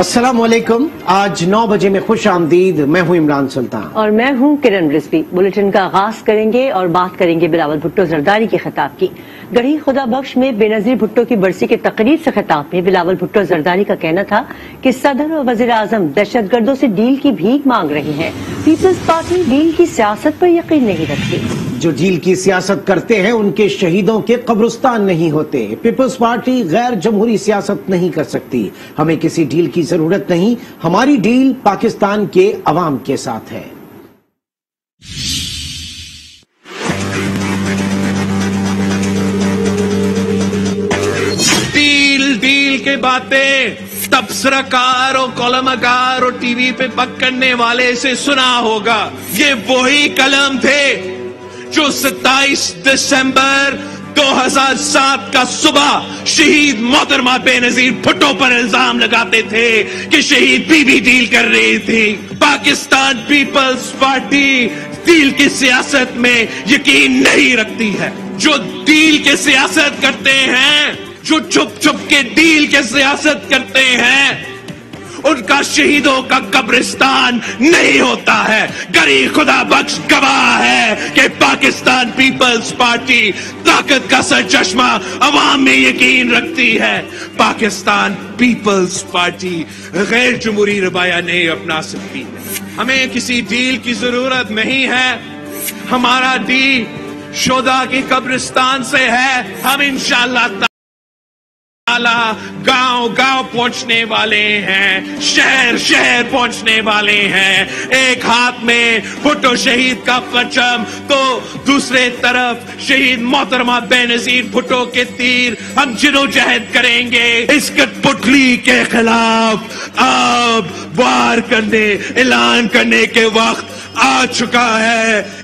अस्सलाम वालेकुम। आज 9 बजे में खुश आमदीद। मैं हूं इमरान सुल्तान और मैं हूं किरण रिजवी। बुलेटिन का आगाज करेंगे और बात करेंगे बिलावल भुट्टो जरदारी के खिताब की। गढ़ी खुदा बख्श में बेनजीर भुट्टो की बरसी के तकरीर से खिताब में बिलावल भुट्टो जरदारी का कहना था कि सदर और वजीर आजम दहशतगर्दों से डील की भीख मांग रहे हैं। पीपल्स पार्टी डील की सियासत पर यकीन नहीं रखती। जो डील की सियासत करते हैं उनके शहीदों के कब्रिस्तान नहीं होते। पीपल्स पार्टी गैर जमहूरी सियासत नहीं कर सकती। हमें किसी डील की जरूरत नहीं। हमारी डील पाकिस्तान के अवाम के साथ है। डील के बातें तबसराकार और कॉलमकार और टीवी पे बक करने वाले से सुना होगा। ये वही कलम थे जो 27 दिसंबर 2007 का सुबह शहीद मोहतरमा बेनजीर भुट्टो पर इल्जाम लगाते थे कि शहीद बीबी डील कर रही थी। पाकिस्तान पीपल्स पार्टी डील की सियासत में यकीन नहीं रखती है। जो डील की सियासत करते हैं, जो चुप चुप के डील की सियासत करते हैं, उनका शहीदों का कब्रिस्तान नहीं होता है। गरी खुदा बख्श गवाह है कि पाकिस्तान पीपल्स पार्टी ताकत का सरचश्मा अवाम में यकीन रखती है। पाकिस्तान पीपल्स पार्टी गैर जमहूरी रवाया नहीं अपना सकती। हमें किसी डील की जरूरत नहीं है। हमारा डील शोदा की कब्रिस्तान से है। हम इंशाअल्लाह गांव गांव पहुंचने वाले हैं, शहर शहर पहुंचने वाले हैं। एक हाथ में भुट्टो शहीद का परचम तो दूसरे तरफ शहीद मोहतरमा बेनजीर भुट्टो के तीर। हम जिदोजहद करेंगे इस कठपुतली के खिलाफ। अब वार करने, ऐलान करने के वक्त आ चुका है।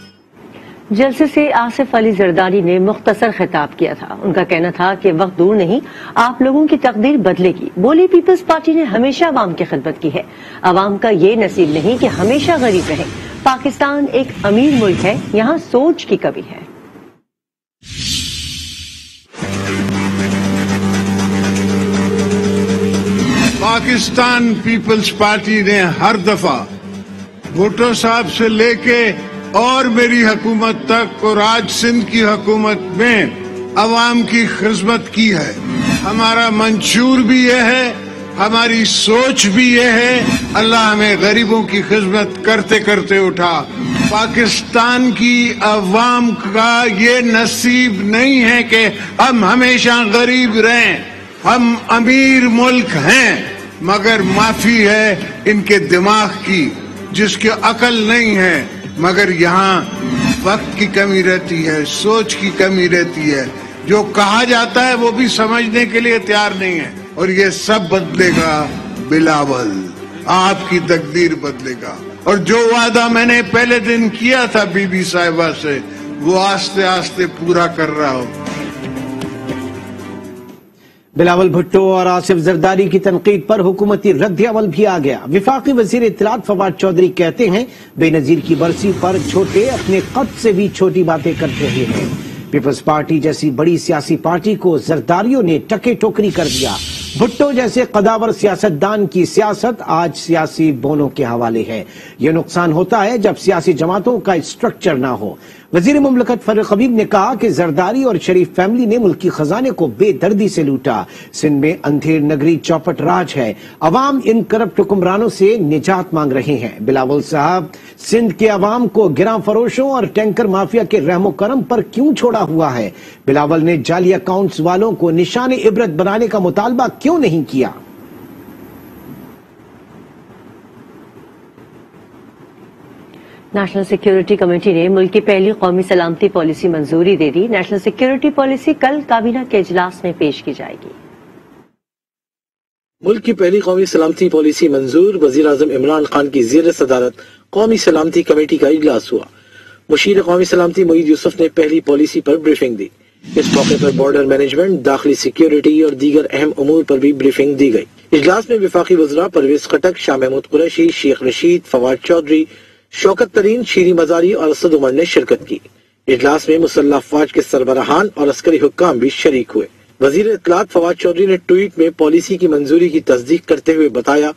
जलसे से आसिफ अली जरदारी ने मुख्तसर खिताब किया था। उनका कहना था कि वक्त दूर नहीं, आप लोगों की तकदीर बदलेगी। बोली पीपल्स पार्टी ने हमेशा अवाम की खिदमत की है। अवाम का ये नसीब नहीं कि हमेशा गरीब रहे। पाकिस्तान एक अमीर मुल्क है, यहाँ सोच की कमी है। पाकिस्तान पीपल्स पार्टी ने हर दफा भुट्टो साहब से लेके और मेरी हुकूमत तक और आज सिंध की हुकूमत में अवाम की खिदमत की है। हमारा मंशूर भी ये है, हमारी सोच भी ये है। अल्लाह हमें गरीबों की खिदमत करते करते उठा। पाकिस्तान की अवाम का ये नसीब नहीं है कि हम हमेशा गरीब रहें। हम अमीर मुल्क हैं, मगर माफी है इनके दिमाग की, जिसकी अकल नहीं है। मगर यहाँ वक्त की कमी रहती है, सोच की कमी रहती है। जो कहा जाता है वो भी समझने के लिए तैयार नहीं है। और ये सब बदलेगा बिलावल, आपकी तकदीर बदलेगा। और जो वादा मैंने पहले दिन किया था बीबी साहिबा से, वो आस्ते आस्ते पूरा कर रहा हूँ। बिलावल भुट्टो और आसिफ जरदारी की तनकीद पर हुकूमती रद्द-ए-अमल भी आ गया। विफाकी वजीर इत्तलात फवाद चौधरी कहते हैं बेनजीर की बरसी पर छोटे अपने कद से भी छोटी बातें कर रहे हैं। पीपल्स पार्टी जैसी बड़ी सियासी पार्टी को जरदारियों ने टके टोकरी कर दिया। भुट्टो जैसे कदावर सियासतदान की सियासत आज सियासी बोनों के हवाले है। यह नुकसान होता है जब सियासी जमातों का स्ट्रक्चर ना हो। वजीर मुमलकत फर्रुख हबीब ने कहा कि जरदारी और शरीफ फैमिली ने मुल्की खजाने को बेदर्दी से लूटा। सिंध में अंधेर नगरी चौपट राज है। अवाम इन करप्ट हुक्मरानों से निजात मांग रहे हैं। बिलावल साहब सिंध के अवाम को गिरां फरोशों और टैंकर माफिया के रहमो करम पर क्यों छोड़ा हुआ है? बिलावल ने जाली अकाउंट्स वालों को निशान इबरत बनाने का मुतालबा क्यों नहीं किया? नेशनल सिक्योरिटी कमेटी ने मुल्क की पहली कौमी सलामती पॉलिसी मंजूरी दे दी। नेशनल सिक्योरिटी पॉलिसी कल काबीना के इजलास में पेश की जाएगी। मुल्क की पहली कौमी सलामती पॉलिसी मंजूर। वजीर आजम इमरान खान की ज़ेर सदारत कौमी सलामती कमेटी का इजलास हुआ। मुशीर कौमी सलामती मोईद यूसुफ ने पहली पॉलिसी पर ब्रीफिंग दी। इस मौके पर बॉर्डर मैनेजमेंट, दाखिली सिक्योरिटी और दीगर अहम उमूर पर भी ब्रीफिंग दी गई। इजलास में वफाकी वज़रा परवेज खटक, शाह महमूद कुरैशी, शेख रशीद, फवाद चौधरी, शौकत तरीन, शीरी मजारी और असद उमर ने शिरकत की। इजलास में मुसल्लह अफवाज के सरबराहान और अस्करी हुक्काम भी शरीक हुए। وزیر اطلاعات فواد چودھری نے ٹویٹ میں پالیسی کی منظوری کی تصدیق کرتے ہوئے بتایا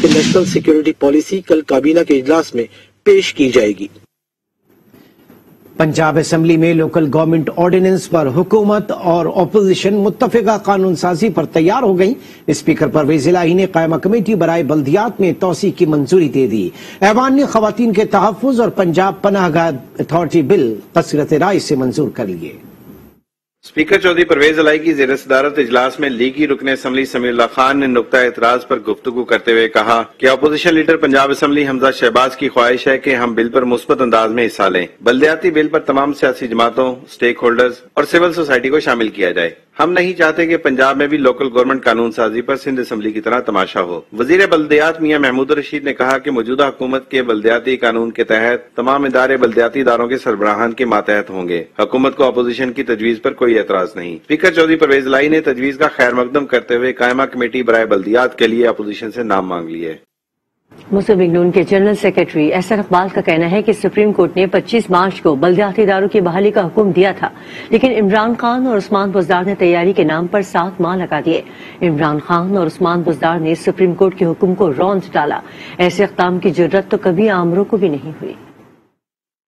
کہ نیشنل سیکیورٹی پالیسی کل کابینہ کے اجلاس میں پیش کی جائے گی۔ پنجاب اسمبلی میں لوکل گورنمنٹ آرڈیننس پر حکومت اور اپوزیشن متفقہ قانون سازی پر تیار ہو گئی۔ اسپیکر پرویز الہی نے قائمہ کمیٹی برائے بلدیات میں توسیع کی منظوری دے دی۔ ایوان نے خواتین کے تحفظ اور پنجاب پناہ گاہ اتھارٹی بل کثرت رائے سے منظور کر لیے۔ اسپیکر چودھری پرویز الہی کی زیر صدارت اجلاس میں لیگی رکن اسمبلی سمیع اللہ خان نے نقطہ اعتراض پر گفتگو کرتے ہوئے کہا کہ اپوزیشن لیڈر پنجاب اسمبلی حمزہ شہباز کی خواہش ہے کہ ہم بل پر مثبت انداز میں حصہ لیں۔ بلدیاتی بل پر تمام سیاسی جماعتوں، سٹیک ہولڈرز اور سول سوسائٹی کو شامل کیا جائے۔ ہم نہیں چاہتے کہ پنجاب میں بھی لوکل گورنمنٹ قانون سازی پر سندھ اسمبلی کی طرح تماشا ہو۔ وزیر بلدیات میاں محمود رشید نے کہا کہ موجودہ حکومت کے بلدیاتی قانون کے تحت تمام ادارے بلدیاتی اداروں کے سربراہان کے ماتحت ہوں گے۔ حکومت کو اپوزیشن کی تجویز پر کوئی اعتراض نہیں۔ اسپیکر چودھری پرویز الہی نے تجویز کا خیر مقدم کرتے ہوئے قائمہ کمیٹی برائے بلدیات کے لیے اپوزیشن سے نام مانگ لیے۔ مسلم لیگ نون کے جنرل سیکرٹری احسن اقبال کا کہنا ہے کہ سپریم کورٹ نے 25 مارچ کو بلدیاتی اداروں کی بحالی کا حکم دیا تھا، لیکن عمران خان اور عثمان بزدار نے تیاری کے نام پر 7 ماہ لگا دیے۔ عمران خان اور عثمان بزدار نے سپریم کورٹ کے حکم کو روند ڈالا۔ ایسے اقدام کی جرت تو کبھی عامروں کو بھی نہیں ہوئی۔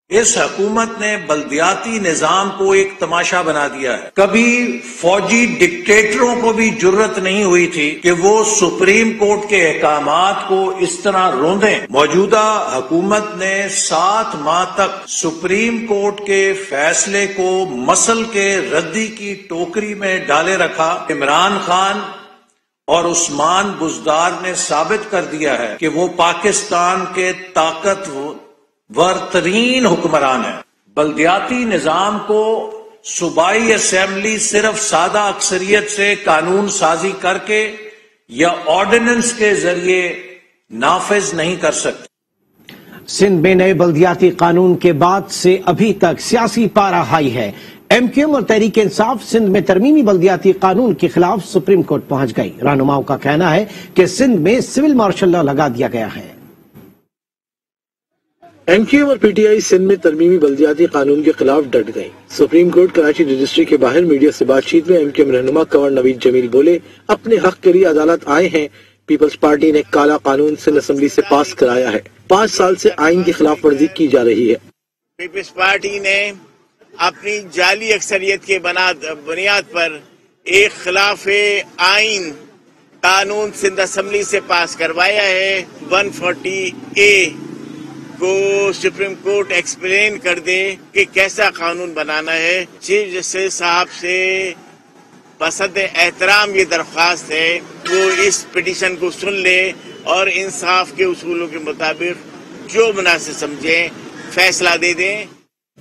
اس حکومت نے بلدیاتی نظام کو ایک تماشا بنا دیا ہے۔ کبھی فوجی ڈکٹیٹروں کو بھی جرت نہیں ہوئی تھی کہ وہ سپریم کورٹ کے احکامات کو اس طرح روندیں۔ موجودہ حکومت نے 7 ماہ تک سپریم کورٹ کے فیصلے کو مسل کے ردی کی ٹوکری میں ڈالے رکھا۔ عمران خان اور عثمان بزدار نے ثابت کر دیا ہے کہ وہ پاکستان کے ترین حکمران ہے۔ بلدیاتی نظام کو صوبائی اسمبلی صرف سادہ اکثریت سے قانون سازی کر کے یا آرڈیننس کے ذریعے نافذ نہیں کر سکتی۔ سندھ میں نئے بلدیاتی قانون کے بعد سے ابھی تک سیاسی پارا ہائی ہے۔ ایم کیو ایم اور تحریک انصاف سندھ میں ترمیمی بلدیاتی قانون کے خلاف سپریم کورٹ پہنچ گئی۔ رہنماؤں کا کہنا ہے کہ سندھ میں سول مارشل لا لگا دیا گیا ہے۔ ایم کیو ایم اور پی ٹی آئی سندھ میں ترمیمی بلدیاتی قانون کے خلاف ڈٹ گئی۔ سپریم کورٹ کراچی رجسٹری کے باہر میڈیا سے بات چیت میں ایم کیو ایم رہنما کنور نوید جمیل بولے، اپنے حق کے لیے عدالت آئے ہیں۔ پیپلز پارٹی نے کالا قانون سندھ اسمبلی سے پاس کرایا ہے۔ 5 سال سے آئین کی خلاف ورزی کی جا رہی ہے۔ پیپلز پارٹی نے اپنی جعلی اکثریت کے بنیاد پر ایک خلاف آئین قانون سندھ اسمبلی سے پاس کروایا ہے۔ 140A کو سپریم کورٹ ایکسپلین کر دے کہ کیسا قانون بنانا ہے۔ چیف جسٹس صاحب سے بسط احترام یہ درخواست ہے وہ اس پٹیشن کو سن لے اور انصاف کے اصولوں کے مطابق جو مناسب سمجھیں فیصلہ دے دیں۔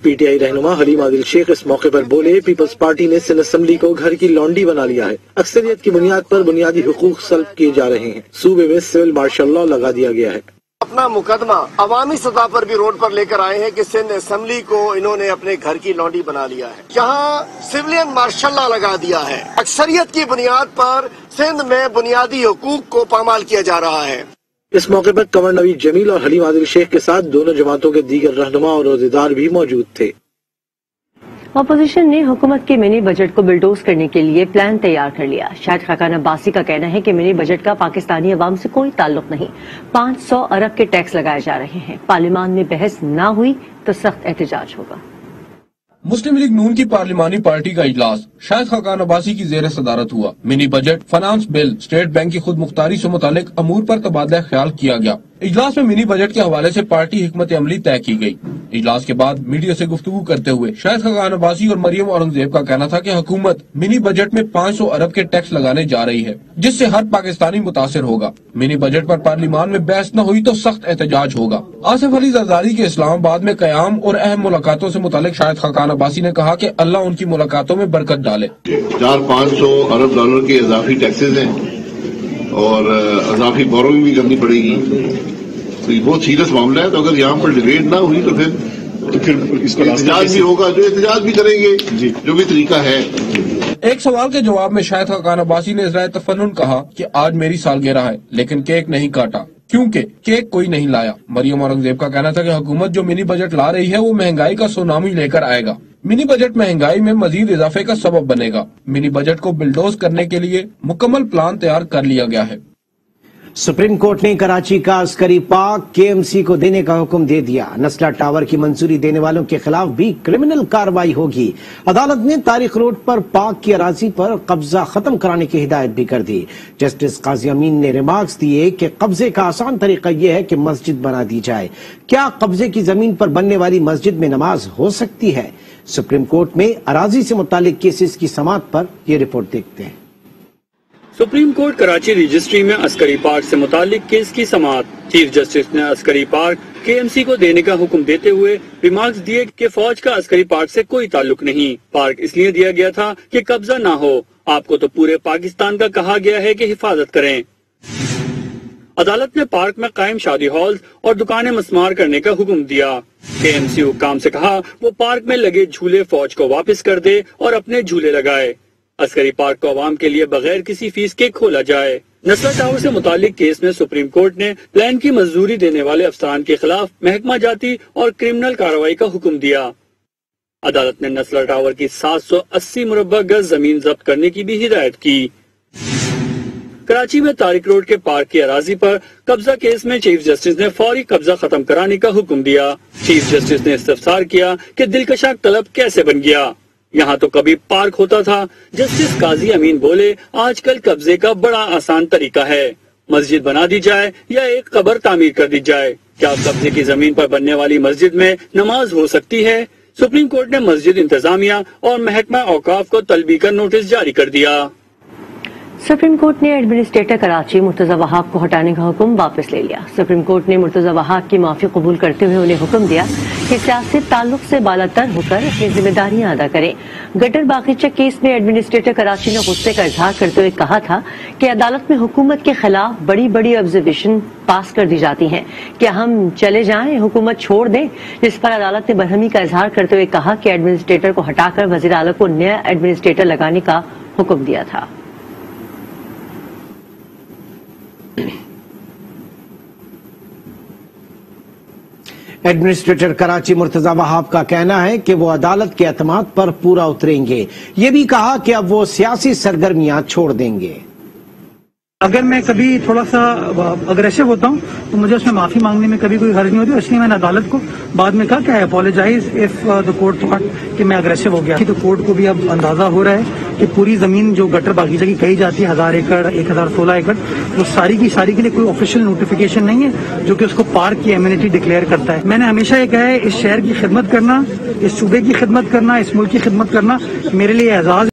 پی ٹی آئی رہنما حلیم عادل شیخ اس موقع پر بولے، پیپلز پارٹی نے سندھ اسمبلی کو گھر کی لانڈی بنا لیا ہے۔ اکثریت کی بنیاد پر بنیادی حقوق سلب کیے جا رہے ہیں۔ صوبے میں سول مارشل لا لگا دیا گیا ہے۔ اپنا مقدمہ عوامی سطح پر بھی روڈ پر لے کر آئے ہیں کہ سندھ اسمبلی کو انہوں نے اپنے گھر کی لانڈی بنا لیا ہے، جہاں سولین مارشل لا لگا دیا ہے۔ اکثریت کی بنیاد پر سندھ میں بنیادی حقوق کو پامال کیا جا رہا ہے۔ اس موقع پر کنور نوید جمیل اور حلیم عادل شیخ کے ساتھ دونوں جماعتوں کے دیگر رہنما اور عہدیدار بھی موجود تھے۔ اپوزیشن نے حکومت کے منی بجٹ کو بلڈوز کرنے کے لیے پلان تیار کر لیا۔ شاہد خاقان عباسی کا کہنا ہے کہ منی بجٹ کا پاکستانی عوام سے کوئی تعلق نہیں، 500 ارب کے ٹیکس لگائے جا رہے ہیں۔ پارلیمان میں بحث نہ ہوئی تو سخت احتجاج ہوگا۔ مسلم لیگ نون کی پارلیمانی پارٹی کا اجلاس شاہد خاقان عباسی کی زیر صدارت ہوا۔ Mini budget, finance bill, state bank کی خود مختاری سے متعلق امور پر تبادلہ خیال کیا گیا۔ اجلاس میں منی بجٹ کے حوالے سے پارٹی حکمت عملی طے کی گئی۔ اجلاس کے بعد میڈیا سے گفتگو کرتے ہوئے شاہد خاقان عباسی اور مریم اورنگزیب کا کہنا تھا کہ حکومت منی بجٹ میں 500 ارب کے ٹیکس لگانے جا رہی ہے، جس سے ہر پاکستانی متاثر ہوگا۔ منی بجٹ پر پارلیمان میں بحث نہ ہوئی تو سخت احتجاج ہوگا۔ آصف علی زرداری کے اسلام آباد میں قیام اور اہم ملاقاتوں سے متعلق شاہد خاقان عباسی نے کہا کہ اللہ ان کی ملاقاتوں میں برکت ڈالے۔ 400-500 ارب ڈالر کے اضافی ٹیکسز ہیں اور اضافی بوروئنگ بھی کرنی پڑے گی، تو یہ بہت سیریس معاملہ ہے۔ تو اگر یہاں پر ڈیبیٹ نہ ہوئی تو پھر احتجاج بھی ہوگا، جو احتجاج بھی کریں گے، جو بھی طریقہ ہے۔ ایک سوال کے جواب میں شاہد خاقان عباسی نے ذرائع تفنن کہا کہ آج میری سالگرہ ہے لیکن کیک نہیں کاٹا۔ क्योंकि केक कोई नहीं लाया। मरियम औरंगजेब का कहना था कि हुकूमत जो मिनी बजट ला रही है वो महंगाई का सुनामी लेकर आएगा। मिनी बजट महंगाई में मजीद इजाफे का सबब बनेगा। मिनी बजट को बिल्डोज करने के लिए मुकम्मल प्लान तैयार कर लिया गया है। सुप्रीम कोर्ट ने कराची का अस्करी पार्क केएमसी को देने का हुक्म दे दिया। नस्ला टावर की मंजूरी देने वालों के खिलाफ भी क्रिमिनल कार्रवाई होगी। अदालत ने तारिक रोड पर पार्क की अराजी पर कब्जा खत्म कराने की हिदायत भी कर दी। जस्टिस काजी अमीन ने रिमार्क्स दिए कि कब्जे का आसान तरीका यह है कि मस्जिद बना दी जाए। क्या कब्जे की जमीन पर बनने वाली मस्जिद में नमाज हो सकती है? सुप्रीम कोर्ट में अराजी से मुतालिक केसेस की समाअत पर यह रिपोर्ट देखते हैं। सुप्रीम कोर्ट कराची रजिस्ट्री में अस्करी पार्क से मुतालिक केस की समाअत। चीफ जस्टिस ने अस्करी पार्क केएमसी को देने का हुक्म देते हुए रिमार्क्स दिए कि फौज का अस्करी पार्क से कोई ताल्लुक नहीं। पार्क इसलिए दिया गया था कि कब्जा ना हो। आपको तो पूरे पाकिस्तान का कहा गया है कि हिफाजत करें। अदालत ने पार्क में कायम शादी हॉल्स और दुकानें मस्मार करने का हुक्म दिया। केएमसी हुक्काम से कहा वो पार्क में लगे झूले फौज को वापस कर दे और अपने झूले लगाए। अस्करी पार्क को आवाम के लिए बगैर किसी फीस के खोला जाए। नस्ला टावर से मुतालिक केस में सुप्रीम कोर्ट ने प्लान की मंजूरी देने वाले अफसरान के खिलाफ महकमा जाती और क्रिमिनल कार्रवाई का हुक्म दिया। अदालत ने नस्ला टावर की 780 मुरब्बा गज जमीन जब्त करने की भी हिदायत की। कराची में तारिक रोड के पार्क की अराजी पर कब्जा केस में चीफ जस्टिस ने फौरी कब्जा खत्म कराने का हुक्म दिया। चीफ जस्टिस ने इस्तफसार किया कि दिलकशा तलब कैसे बन गया। यहाँ तो कभी पार्क होता था। जस्टिस काजी अमीन बोले आजकल कब्जे का बड़ा आसान तरीका है, मस्जिद बना दी जाए या एक कब्र तामीर कर दी जाए। क्या कब्जे की जमीन पर बनने वाली मस्जिद में नमाज हो सकती है? सुप्रीम कोर्ट ने मस्जिद इंतजामिया और महकमा औकाफ को तलबी का नोटिस जारी कर दिया। सुप्रीम कोर्ट ने एडमिनिस्ट्रेटर कराची मुर्तजा वहाब को हटाने का हुक्म वापस ले लिया। सुप्रीम कोर्ट ने मुर्तजा वहाब की माफी कबूल करते हुए उन्हें हुक्म दिया कि सियासी ताल्लुक से बालातर होकर अपनी जिम्मेदारियां अदा करें। गटर बागीचा केस में एडमिनिस्ट्रेटर कराची ने गुस्से का इजहार करते हुए कहा था कि अदालत में हुकूमत के खिलाफ बड़ी बड़ी ऑब्जर्वेशन पास कर दी जाती हैं। क्या हम चले जाएं, हुकूमत छोड़ दें? जिस पर अदालत ने बरहमी का इजहार करते हुए कहा कि एडमिनिस्ट्रेटर को हटाकर वजीर आला को नया एडमिनिस्ट्रेटर लगाने का हुक्म दिया था। एडमिनिस्ट्रेटर कराची मुर्तजा वहाब का कहना है कि वो अदालत के एतमाद पर पूरा उतरेंगे। ये भी कहा कि अब वो सियासी सरगर्मियां छोड़ देंगे। अगर मैं कभी थोड़ा सा अग्रेसिव होता हूँ तो मुझे उसमें माफी मांगने में कभी कोई हर्ज नहीं होती। इसलिए मैंने अदालत को बाद में कहा कि I apologise if the court thought कि मैं अग्रेसिव हो गया। तो कोर्ट को भी अब अंदाजा हो रहा है कि पूरी जमीन जो गटर बागीचा की कही जाती है 1000 एकड़ 1016 एकड़, वो सारी की सारी के लिए कोई ऑफिशियल नोटिफिकेशन नहीं है जो कि उसको पार्क की एमिनिटी डिक्लेयर करता है। मैंने हमेशा ये कहा है इस शहर की खिदमत करना, इस सूबे की खिदमत करना, इस मुल्क की खिदमत करना मेरे लिए एजाज